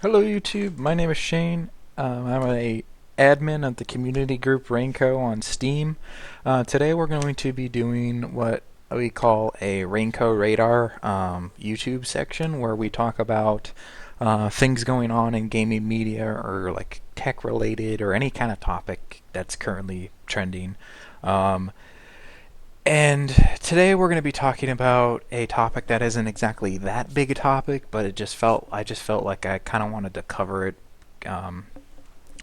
Hello YouTube, my name is Shane. I'm a admin of the community group Reignco on Steam. Today we're going to be doing what we call a Reignco Radar YouTube section where we talk about things going on in gaming media or like tech related or any kind of topic that's currently trending. Um, and today we're going to be talking about a topic that isn't exactly that big a topic, but I just felt like I kind of wanted to cover it. Um,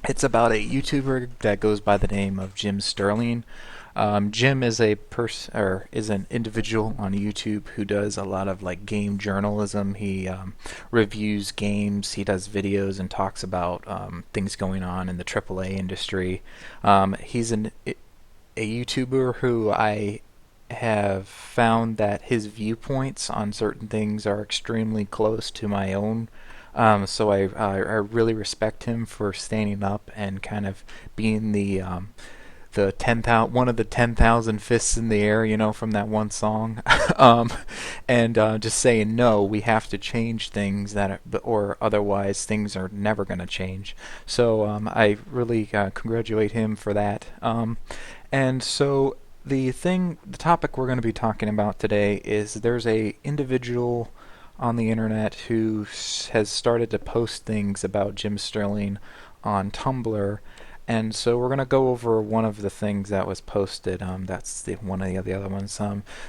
it's about a YouTuber that goes by the name of Jim Sterling. Jim is is an individual on YouTube who does a lot of like game journalism. He reviews games, he does videos, and talks about things going on in the AAA industry. He's a YouTuber who I have found that his viewpoints on certain things are extremely close to my own. So I really respect him for standing up and kind of being the 10,000 one of the 10,000 fists in the air, from that one song, um, and just saying no, we have to change things or otherwise things are never going to change. So I really congratulate him for that. And so the topic we're going to be talking about today is there's a individual on the internet who has started to post things about Jim Sterling on Tumbler, and so we're going to go over one of the things that was posted. That's one of the other ones.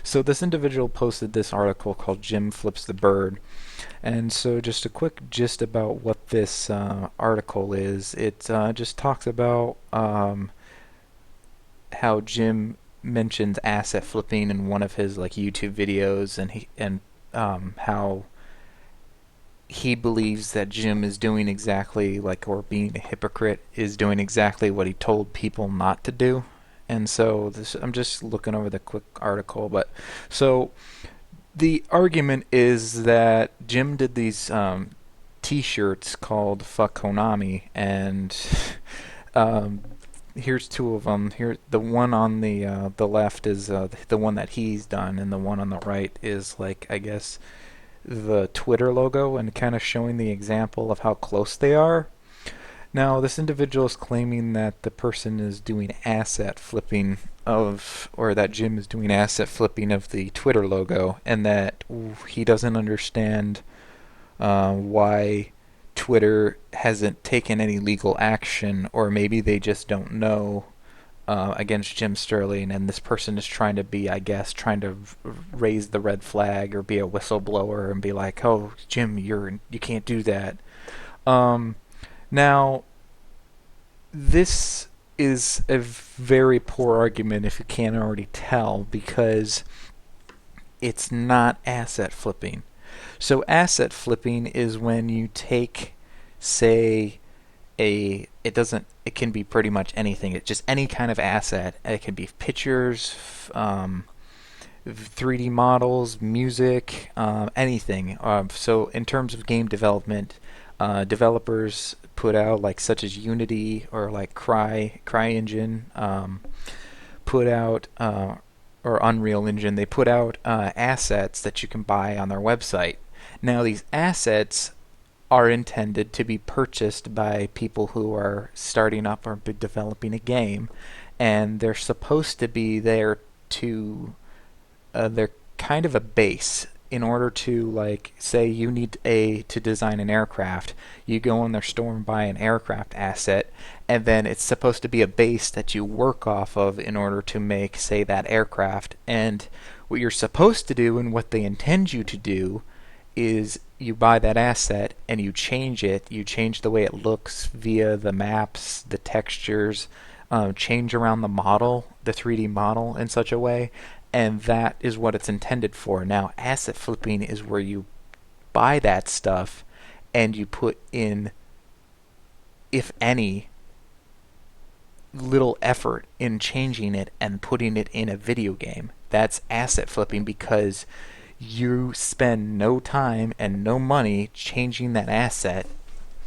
So this individual posted this article called "Jim Flips the Bird," and so just a quick gist about what this article is. It just talks about how Jim mentions asset flipping in one of his like YouTube videos, and how he believes that Jim is doing exactly like, or being a hypocrite, is doing exactly what he told people not to do. And so I'm just looking over the quick article, but so the argument is that Jim did these T-shirts called "Fuck Konami," and um, here's two of them. Here, the one on the left is the one that he's done, and the one on the right is like, I guess, the Twitter logo, and kind of showing the example of how close they are. Now, this individual is claiming that the person is doing asset flipping or that Jim is doing asset flipping of the Twitter logo, and that he doesn't understand why Twitter hasn't taken any legal action, or maybe they just don't know, against Jim Sterling, and this person is trying to be, I guess, trying to raise the red flag or be a whistleblower and be like, "Oh, Jim, you can't do that." Um, Now, this is a very poor argument if you can't already tell, because it's not asset flipping. So asset flipping is when you take, say, it can be pretty much anything. It's just any kind of asset. It can be pictures, 3D models, music, anything. So in terms of game development, developers put out, like, such as Unity or like CryEngine, put out or Unreal Engine. They put out assets that you can buy on their website. Now these assets are intended to be purchased by people who are starting up or developing a game, and they're supposed to be there to they're kind of a base in order to, like, say you need to design an aircraft. You go in their store and buy an aircraft asset, and then it's supposed to be a base that you work off of in order to make, say, that aircraft. And what you're supposed to do, and what they intend you to do, is you buy that asset and you change it. You change the way it looks via the maps, the textures, change around the model, the 3D model, in such a way, and that is what it's intended for. Now, asset flipping is where you buy that stuff and you put in, if any, little effort in changing it and putting it in a video game. That's asset flipping, because you spend no time and no money changing that asset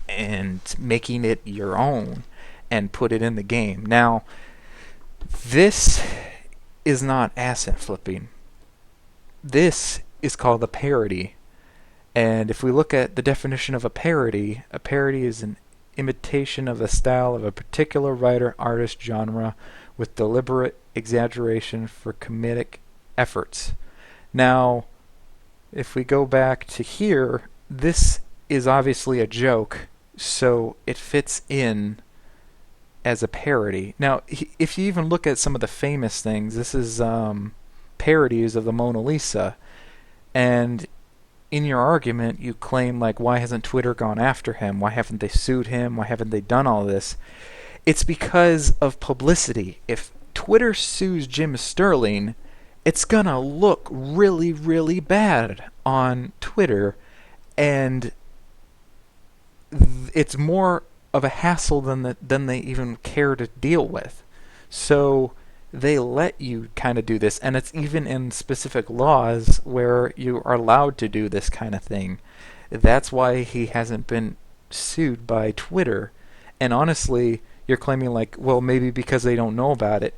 and making it your own and put it in the game. Now, this is not asset flipping. This is called a parody. And if we look at the definition of a parody is an imitation of the style of a particular writer, artist, genre with deliberate exaggeration for comedic efforts. Now, if we go back to here, this is obviously a joke, so it fits in as a parody. Now, if you even look at some of the famous things, this is parodies of the Mona Lisa, and in your argument, you claim, like, why hasn't Twitter gone after him? Why haven't they sued him? Why haven't they done all this? It's because of publicity. If Twitter sues Jim Sterling, it's gonna look really, really bad on Twitter, and it's more of a hassle than they even care to deal with. So they let you kind of do this, and it's even in specific laws where you are allowed to do this kind of thing. That's why he hasn't been sued by Twitter. And honestly, you're claiming, like, well, maybe because they don't know about it.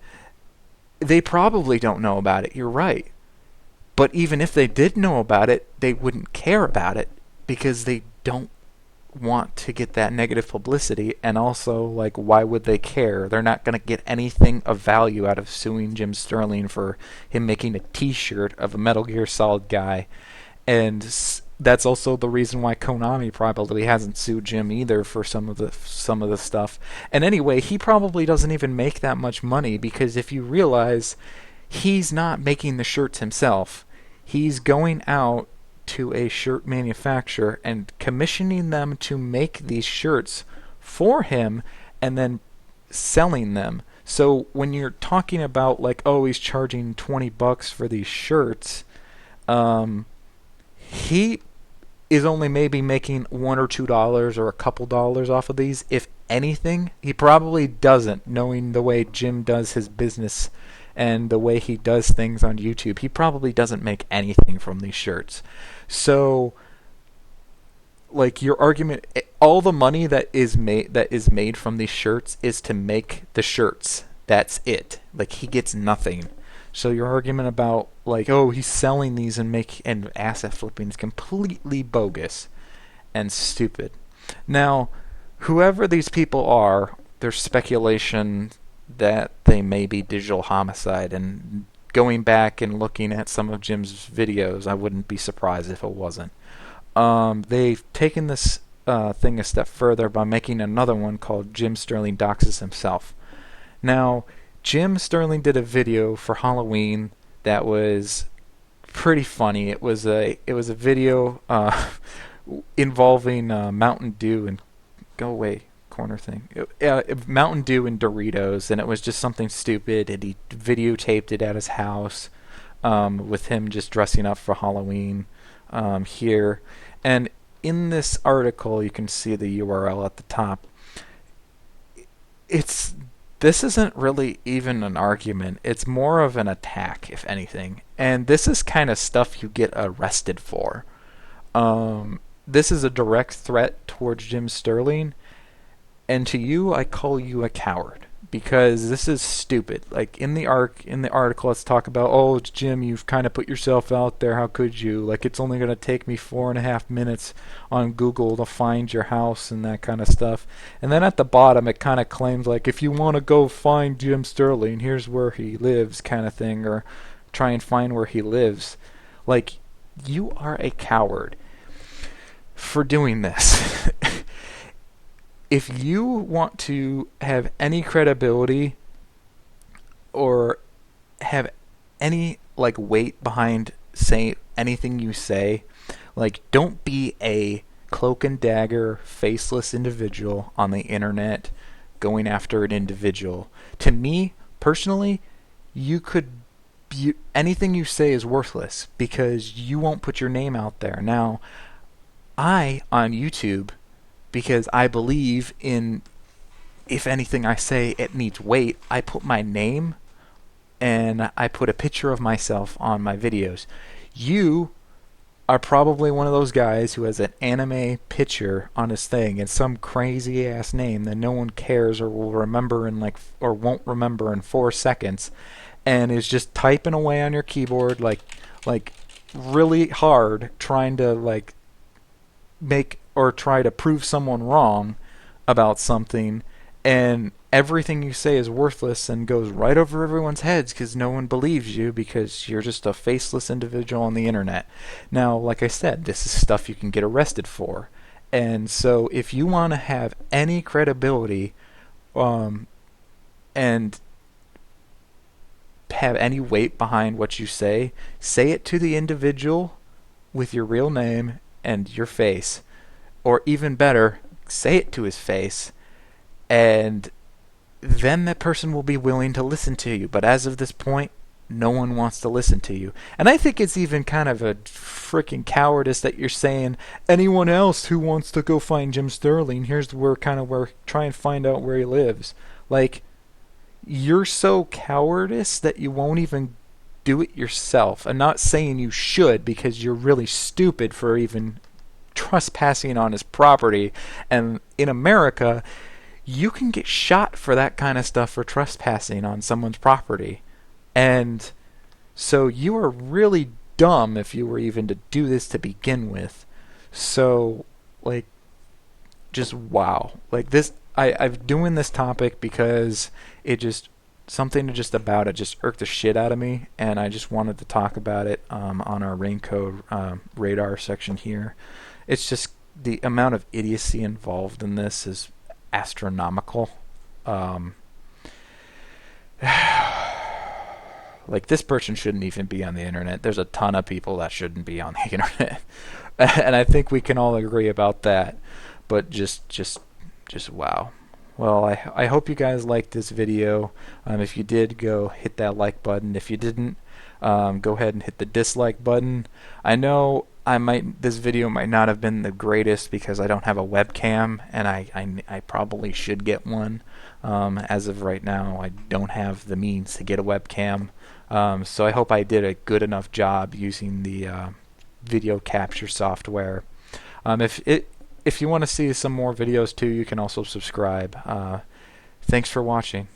They probably don't know about it, you're right. But even if they did know about it, they wouldn't care about it because they don't want to get that negative publicity. And also, like, why would they care? They're not going to get anything of value out of suing Jim Sterling for him making a t-shirt of a Metal Gear Solid guy. And that's also the reason why Konami probably hasn't sued Jim either for some of the stuff. And anyway, he probably doesn't even make that much money, because if you realize, he's not making the shirts himself. He's going out to a shirt manufacturer and commissioning them to make these shirts for him and then selling them. So when you're talking about, like, oh, he's charging $20 for these shirts, he is only maybe making $1 or $2 or a couple dollars off of these, if anything. He probably doesn't, knowing the way Jim does his business and the way he does things on YouTube. He probably doesn't make anything from these shirts. So, like, your argument, all the money that is made from these shirts is to make the shirts. That's it. Like, he gets nothing. So your argument about, like, oh, he's selling these and asset flipping is completely bogus and stupid. Now, whoever these people are, there's speculation that they may be digital homicide, and going back and looking at some of Jim's videos, I wouldn't be surprised if it wasn't. They've taken this thing a step further by making another one called Jim Sterling Doxes Himself. Now, Jim Sterling did a video for Halloween that was pretty funny. It was a video involving Mountain Dew and go away corner thing. Mountain Dew and Doritos, and it was just something stupid. And he videotaped it at his house with him just dressing up for Halloween here. And in this article, you can see the URL at the top. This isn't really even an argument. It's more of an attack, if anything. And this is kind of stuff you get arrested for. This is a direct threat towards Jim Sterling. And to you, I call you a coward, because this is stupid. Like, in the article, let's talk about, oh, Jim, you've kind of put yourself out there. How could you? Like, it's only going to take me 4.5 minutes on Google to find your house and that kind of stuff. And then at the bottom, it kind of claims, like, if you want to go find Jim Sterling, here's where he lives, kind of thing, or try and find where he lives. Like, you are a coward for doing this. If you want to have any credibility or have any, like, weight behind saying anything you say, like, don't be a cloak and dagger, faceless individual on the internet going after an individual. To me, personally, anything you say is worthless because you won't put your name out there. Now, on YouTube, because I believe in, if anything I say it needs weight, I put my name and I put a picture of myself on my videos. You are probably one of those guys who has an anime picture on his thing and some crazy ass name that no one cares or will remember or won't remember in 4 seconds, and is just typing away on your keyboard like really hard, trying to, like, make or try to prove someone wrong about something, and everything you say is worthless and goes right over everyone's heads because no one believes you because you're just a faceless individual on the internet. Now, like I said, this is stuff you can get arrested for. And so if you want to have any credibility um, and have any weight behind what you say it to the individual with your real name and your face. Or even better, say it to his face, and then that person will be willing to listen to you. But as of this point, no one wants to listen to you. And I think it's even kind of a freaking cowardice that you're saying anyone else who wants to go find Jim Sterling, here's where try and find out where he lives. Like, you're so cowardice that you won't even do it yourself. I'm not saying you should because you're really stupid for even trespassing on his property. And in America, you can get shot for that kind of stuff for trespassing on someone's property. And so you are really dumb if you were even to do this to begin with. So, like, just wow. Like this, I'm doing this topic because it just, something just about it just irked the shit out of me, and I just wanted to talk about it on our Reignco radar section here. It's just the amount of idiocy involved in this is astronomical. Like, this person shouldn't even be on the internet. There's a ton of people that shouldn't be on the internet, and I think we can all agree about that. But just wow. Well, I hope you guys liked this video. If you did, go hit that like button. If you didn't, go ahead and hit the dislike button. I know this video might not have been the greatest because I don't have a webcam, and I probably should get one. As of right now, I don't have the means to get a webcam. So I hope I did a good enough job using the video capture software. If you want to see some more videos too, you can also subscribe. Thanks for watching.